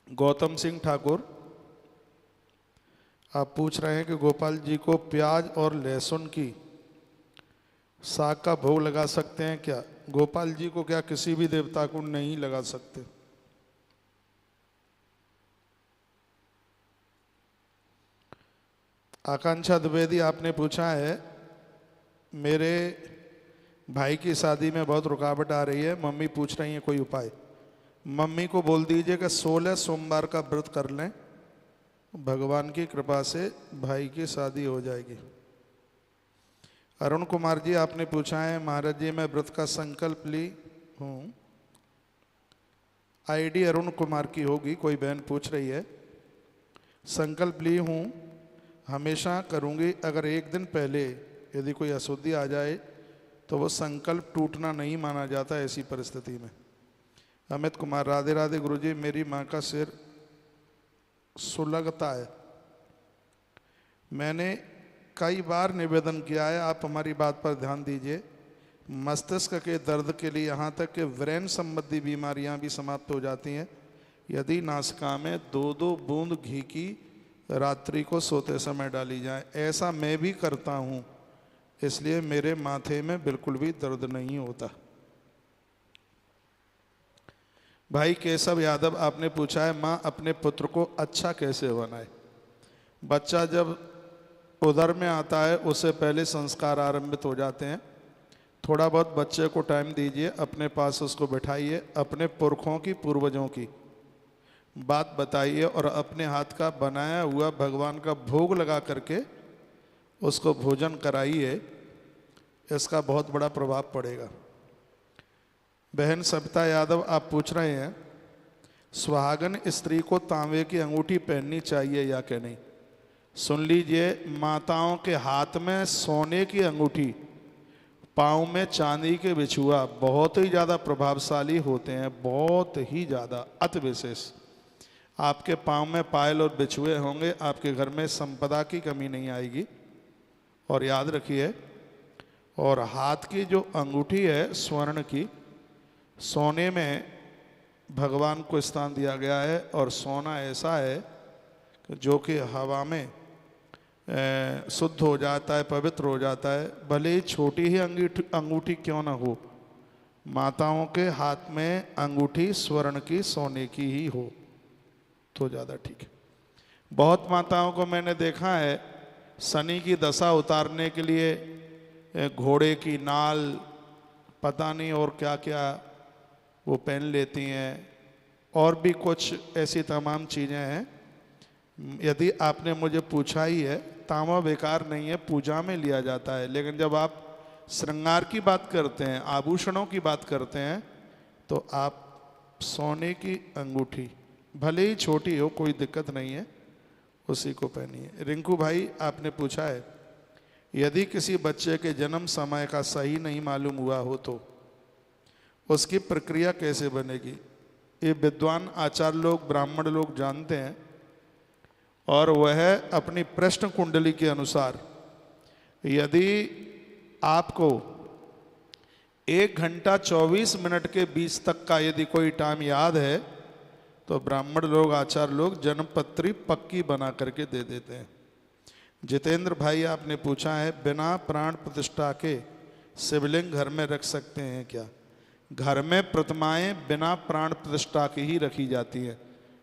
गौतम सिंह ठाकुर, आप पूछ रहे हैं कि गोपाल जी को प्याज और लहसुन की साग का भोग लगा सकते हैं क्या? गोपाल जी को क्या किसी भी देवता को नहीं लगा सकते। आकांक्षा द्विवेदी, आपने पूछा है मेरे भाई की शादी में बहुत रुकावट आ रही है, मम्मी पूछ रही है कोई उपाय। मम्मी को बोल दीजिए कि 16 सोमवार का व्रत कर लें, भगवान की कृपा से भाई की शादी हो जाएगी। अरुण कुमार जी, आपने पूछा है महाराज जी मैं व्रत का संकल्प ली हूँ। आईडी अरुण कुमार की होगी, कोई बहन पूछ रही है। संकल्प ली हूँ हमेशा करूँगी, अगर एक दिन पहले यदि कोई अशुद्धि आ जाए तो वो संकल्प टूटना नहीं माना जाता ऐसी परिस्थिति में। अमित कुमार, राधे राधे गुरुजी, मेरी माँ का सिर सुलगता है। मैंने कई बार निवेदन किया है, आप हमारी बात पर ध्यान दीजिए। मस्तिष्क के दर्द के लिए यहाँ तक कि ब्रेन संबंधी बीमारियाँ भी समाप्त हो जाती हैं यदि नासिका में 2-2 बूंद घी की रात्रि को सोते समय डाली जाए। ऐसा मैं भी करता हूँ, इसलिए मेरे माथे में बिल्कुल भी दर्द नहीं होता। भाई केशव यादव, आपने पूछा है माँ अपने पुत्र को अच्छा कैसे बनाए। बच्चा जब उदर में आता है उससे पहले संस्कार आरंभित हो जाते हैं। थोड़ा बहुत बच्चे को टाइम दीजिए, अपने पास उसको बिठाइए, अपने पुरखों की पूर्वजों की बात बताइए और अपने हाथ का बनाया हुआ भगवान का भोग लगा करके उसको भोजन कराइए, इसका बहुत बड़ा प्रभाव पड़ेगा। बहन सविता यादव, आप पूछ रहे हैं सुहागन स्त्री को तांबे की अंगूठी पहननी चाहिए या क्या नहीं। सुन लीजिए, माताओं के हाथ में सोने की अंगूठी, पाँव में चांदी के बिछुआ बहुत ही ज़्यादा प्रभावशाली होते हैं, बहुत ही ज़्यादा, अति विशेष। आपके पाँव में पायल और बिछुए होंगे, आपके घर में संपदा की कमी नहीं आएगी। और याद रखिए, और हाथ की जो अंगूठी है स्वर्ण की, सोने में भगवान को स्थान दिया गया है और सोना ऐसा है जो कि हवा में शुद्ध हो जाता है, पवित्र हो जाता है। भले ही छोटी ही अंगूठी क्यों ना हो, माताओं के हाथ में अंगूठी स्वर्ण की, सोने की ही हो तो ज़्यादा ठीक है। बहुत माताओं को मैंने देखा है शनि की दशा उतारने के लिए घोड़े की नाल, पता नहीं और क्या क्या वो पहन लेती हैं, और भी कुछ ऐसी तमाम चीज़ें हैं। यदि आपने मुझे पूछा ही है, तांबा बेकार नहीं है, पूजा में लिया जाता है, लेकिन जब आप श्रृंगार की बात करते हैं, आभूषणों की बात करते हैं, तो आप सोने की अंगूठी भले ही छोटी हो, कोई दिक्कत नहीं है, उसी को पहनिए। रिंकू भाई, आपने पूछा है यदि किसी बच्चे के जन्म समय का सही नहीं मालूम हुआ हो तो उसकी प्रक्रिया कैसे बनेगी। ये विद्वान आचार्य लोग, ब्राह्मण लोग जानते हैं, और वह अपनी प्रश्न कुंडली के अनुसार यदि आपको 1 घंटा 24 मिनट के बीच तक का यदि कोई टाइम याद है तो ब्राह्मण लोग, आचार्य लोग जन्मपत्री पक्की बना करके दे देते हैं। जितेंद्र भाई, आपने पूछा है बिना प्राण प्रतिष्ठा के शिवलिंग घर में रख सकते हैं क्या। घर में प्रतिमाएं बिना प्राण प्रतिष्ठा की ही रखी जाती हैं।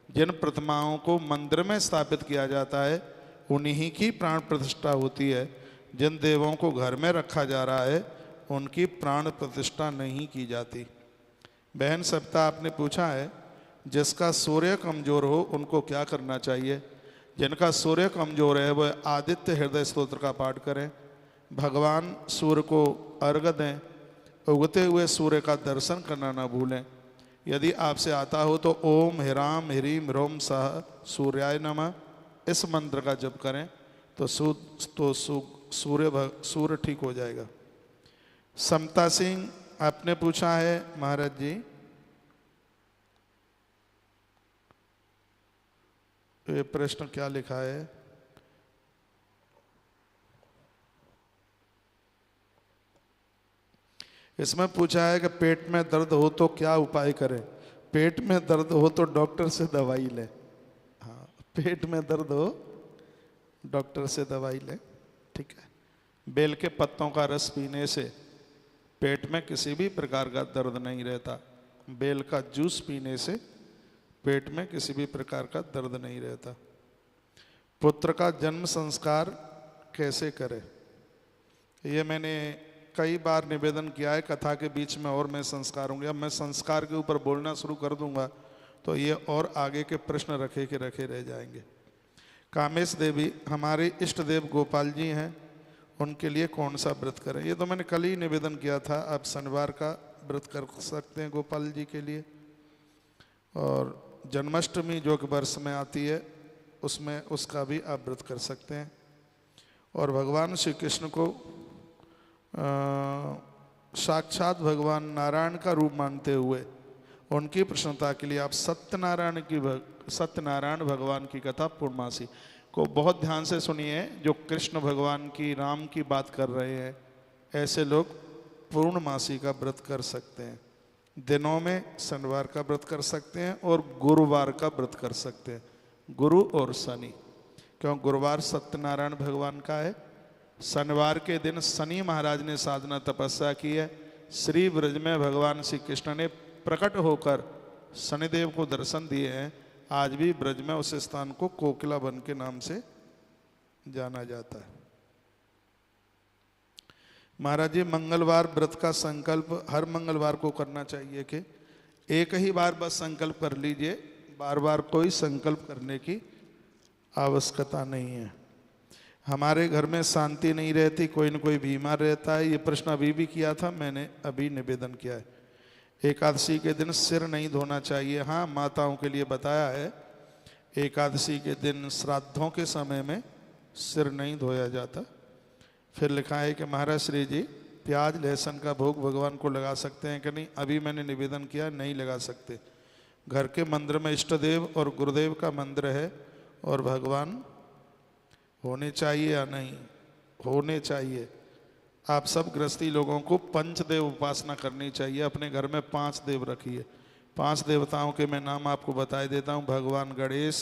जिन प्रतिमाओं को मंदिर में स्थापित किया जाता है उन्हीं की प्राण प्रतिष्ठा होती है। जिन देवों को घर में रखा जा रहा है उनकी प्राण प्रतिष्ठा नहीं की जाती। बहन सविता, आपने पूछा है जिसका सूर्य कमजोर हो उनको क्या करना चाहिए। जिनका सूर्य कमजोर है वह आदित्य हृदय स्तोत्र का पाठ करें, भगवान सूर्य को अर्घ्य दें, उगते हुए सूर्य का दर्शन करना ना भूलें। यदि आपसे आता हो तो ओम ह्राम ह्रीम ह्रोम सह सूर्याय नमः इस मंत्र का जप करें तो सूर्य ठीक हो जाएगा। समता सिंह, आपने पूछा है महाराज जी ये प्रश्न क्या लिखा है। इसमें पूछा है कि पेट में दर्द हो तो क्या उपाय करें। पेट में दर्द हो तो डॉक्टर से दवाई ले। हाँ, पेट में दर्द हो डॉक्टर से दवाई ले, ठीक है। बेल के पत्तों का रस पीने से पेट में किसी भी प्रकार का दर्द नहीं रहता। बेल का जूस पीने से पेट में किसी भी प्रकार का दर्द नहीं रहता। पुत्र का जन्म संस्कार कैसे करें, ये मैंने कई बार निवेदन किया है कथा के बीच में, और मैं संस्कार होंगे। अब मैं संस्कार के ऊपर बोलना शुरू कर दूंगा तो ये और आगे के प्रश्न रखे के रखे रह जाएंगे। कामेश देवी हमारे इष्ट देव गोपाल जी हैं, उनके लिए कौन सा व्रत करें, ये तो मैंने कल ही निवेदन किया था। आप शनिवार का व्रत कर सकते हैं गोपाल जी के लिए। और जन्माष्टमी जो कि वर्ष में आती है उसमें उसका भी आप व्रत कर सकते हैं। और भगवान श्री कृष्ण को साक्षात भगवान नारायण का रूप मानते हुए उनकी प्रसन्नता के लिए आप सत्यनारायण भगवान की कथा पूर्णमासी को बहुत ध्यान से सुनिए। जो कृष्ण भगवान की, राम की बात कर रहे हैं, ऐसे लोग पूर्णमासी का व्रत कर सकते हैं। दिनों में शनिवार का व्रत कर सकते हैं और गुरुवार का व्रत कर सकते हैं, गुरु और शनि। क्यों? गुरुवार सत्यनारायण भगवान का है। शनिवार के दिन शनि महाराज ने साधना तपस्या की है। श्री ब्रज में भगवान श्री कृष्ण ने प्रकट होकर शनिदेव को दर्शन दिए हैं। आज भी ब्रज में उस स्थान को कोकिला वन के नाम से जाना जाता है। महाराज जी, मंगलवार व्रत का संकल्प हर मंगलवार को करना चाहिए कि एक ही बार बस संकल्प कर लीजिए, बार बार कोई संकल्प करने की आवश्यकता नहीं है। हमारे घर में शांति नहीं रहती, कोई न कोई बीमार रहता है, ये प्रश्न अभी भी किया था मैंने, अभी निवेदन किया है। एकादशी के दिन सिर नहीं धोना चाहिए। हाँ, माताओं के लिए बताया है, एकादशी के दिन श्राद्धों के समय में सिर नहीं धोया जाता। फिर लिखा है कि महाराज श्री जी प्याज लहसुन का भोग भगवान को लगा सकते हैं कि नहीं, अभी मैंने निवेदन किया नहीं लगा सकते। घर के मंदिर में इष्ट देव और गुरुदेव का मंदिर है और भगवान होने चाहिए या नहीं होने चाहिए। आप सब गृहस्थी लोगों को पंचदेव उपासना करनी चाहिए। अपने घर में 5 देव रखिए। 5 देवताओं के मैं नाम आपको बताई देता हूँ। भगवान गणेश,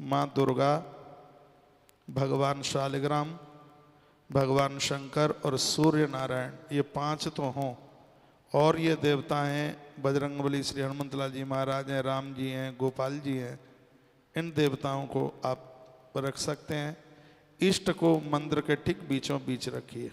माँ दुर्गा, भगवान शालिग्राम, भगवान शंकर और सूर्य नारायण, ये 5 तो हों। और ये देवता हैं बजरंगबली, श्री हनुमंतलाल जी महाराज हैं, राम जी हैं, गोपाल जी हैं। इन देवताओं को आप रख सकते हैं। इष्ट को मंदिर के ठीक बीचों बीच रखिए।